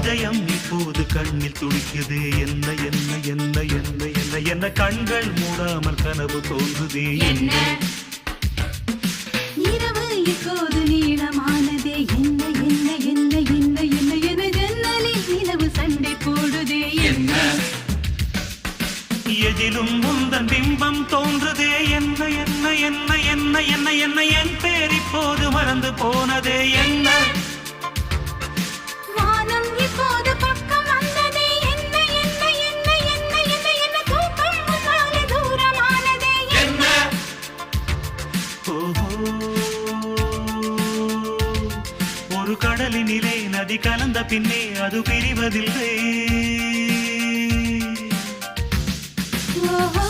இதயம் இப்போது கண்ணில் துடிக்குது. என்ன என்ன என்ன என்ன என்ன என்ன கண்கள் மூடாமல் கனவு தோன்றுதே. என்ன இரவு இப்போது நீளமானதே. என்ன என்ன என்ன என்ன என்ன என ஜன்னலில் நிலவு சண்டை போடுதே. என்ன எதிலும் முந்தன் பிம்பம் தோன்றுதே. என்ன என்ன என்ன என்ன என்ன என்ன என் பேர் இப்போது மறந்து போனதே. என்ன வானம் இப்போது பக்கம் வந்ததே. என்ன என்ன என்ன என்ன என்ன என்ன தூக்கம் முன்னாலே தூரமானதே. என்ன ஓஹோ, ஒரு கடலினிலே நதி கலந்த பின்னே அது பிரிவதில்லை. ஓஹோ